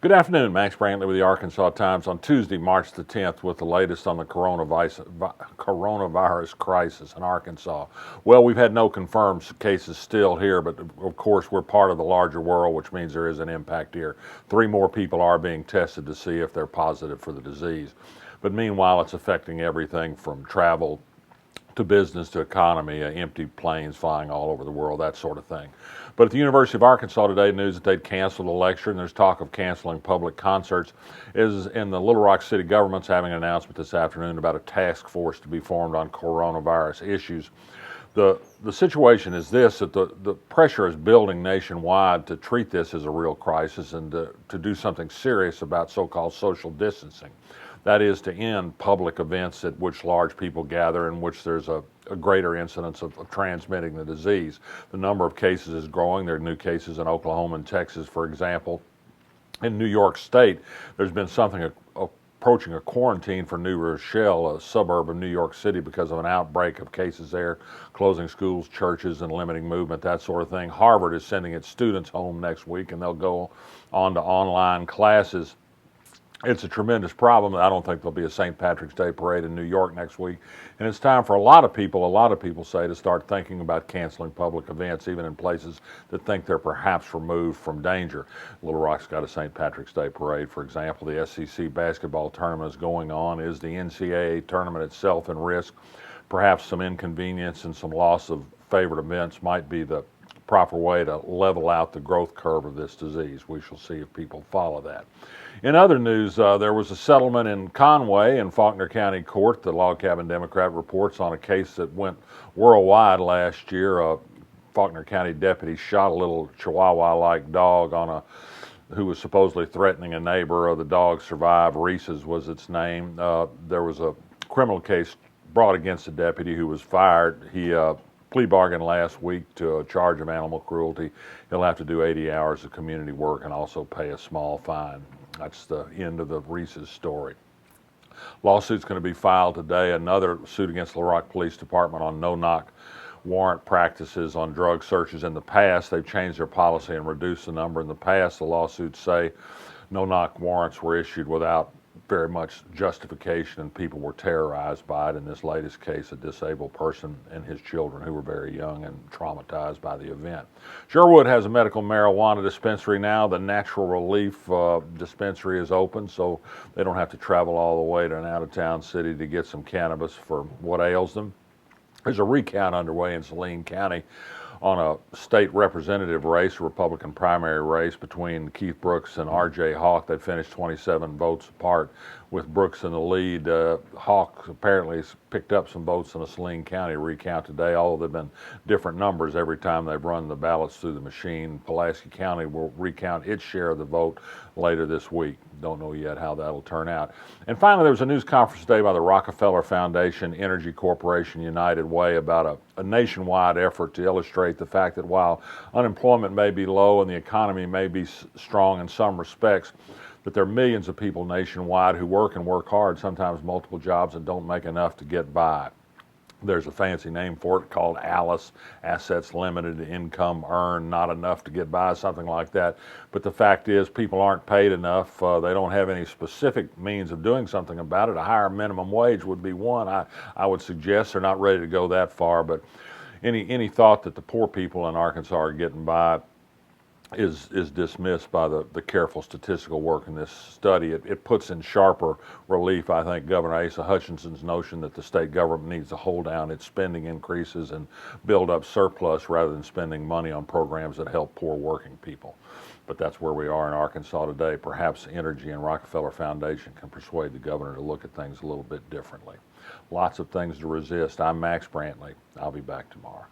Good afternoon, Max Brantley with the Arkansas Times on Tuesday, March the 10th with the latest on the coronavirus crisis in Arkansas. Well, we've had no confirmed cases still here, but of course we're part of the larger world, which means there is an impact here. 3 more people are being tested to see if they're positive for the disease. But meanwhile, it's affecting everything from travel to business to economy, empty planes flying all over the world, that sort of thing. But at the University of Arkansas today, news that they'd canceled a lecture, and there's talk of canceling public concerts. Is in the Little Rock City government's having an announcement this afternoon about a task force to be formed on coronavirus issues. The situation is this, that the pressure is building nationwide to treat this as a real crisis and to do something serious about so-called social distancing. That is to end public events at which large people gather in which there's a greater incidence of transmitting the disease. The number of cases is growing. There are new cases in Oklahoma and Texas, for example. In New York State, there's been something approaching a quarantine for New Rochelle, a suburb of New York City, because of an outbreak of cases there, closing schools, churches, and limiting movement, that sort of thing. Harvard is sending its students home next week, and they'll go on to online classes. It's a tremendous problem. I don't think there'll be a St. Patrick's Day parade in New York next week. And it's time for a lot of people say, to start thinking about canceling public events, even in places that think they're perhaps removed from danger. Little Rock's got a St. Patrick's Day parade, for example. The SEC basketball tournament is going on. Is the NCAA tournament itself in risk? Perhaps some inconvenience and some loss of favorite events might be the proper way to level out the growth curve of this disease. We shall see if people follow that. In other news, there was a settlement in Conway in Faulkner County Court. The Log Cabin Democrat reports on a case that went worldwide last year. A Faulkner County deputy shot a little Chihuahua-like dog who was supposedly threatening a neighbor. The dog survived. Reeses was its name. There was a criminal case brought against the deputy who was fired. He plea bargained last week to a charge of animal cruelty. He'll have to do 80 hours of community work and also pay a small fine. That's the end of the Reeses story. Lawsuit's going to be filed today. Another suit against the Little Rock Police Department on no-knock warrant practices on drug searches. In the past, they've changed their policy and reduced the number. In the past, the lawsuits say no-knock warrants were issued without very much justification, and people were terrorized by it. In this latest case, a disabled person and his children who were very young and traumatized by the event. Sherwood has a medical marijuana dispensary now. The Natural Relief dispensary is open, so they don't have to travel all the way to an out-of-town city to get some cannabis for what ails them. There's a recount underway in Saline County on a state representative race, a Republican primary race between Keith Brooks and R.J. Hawk. They finished 27 votes apart with Brooks in the lead. Hawk apparently has picked up some votes in a Saline County recount today, although they've been different numbers every time they've run the ballots through the machine. Pulaski County will recount its share of the vote later this week. Don't know yet how that'll turn out. And finally, there was a news conference today by the Rockefeller Foundation, Energy Corporation, United Way about a nationwide effort to illustrate the fact that while unemployment may be low and the economy may be strong in some respects, that there are millions of people nationwide who work and work hard, sometimes multiple jobs, and don't make enough to get by. There's a fancy name for it called ALICE, Assets Limited, Income Earned, Not Enough to Get By, something like that. But the fact is people aren't paid enough. They don't have any specific means of doing something about it. A higher minimum wage would be one. I would suggest they're not ready to go that far, but any thought that the poor people in Arkansas are getting by is dismissed by the careful statistical work in this study. It puts in sharper relief, I think, Governor Asa Hutchinson's notion that the state government needs to hold down its spending increases and build up surplus rather than spending money on programs that help poor working people. But that's where we are in Arkansas today. Perhaps Energy and Rockefeller Foundation can persuade the governor to look at things a little bit differently. Lots of things to resist. I'm Max Brantley. I'll be back tomorrow.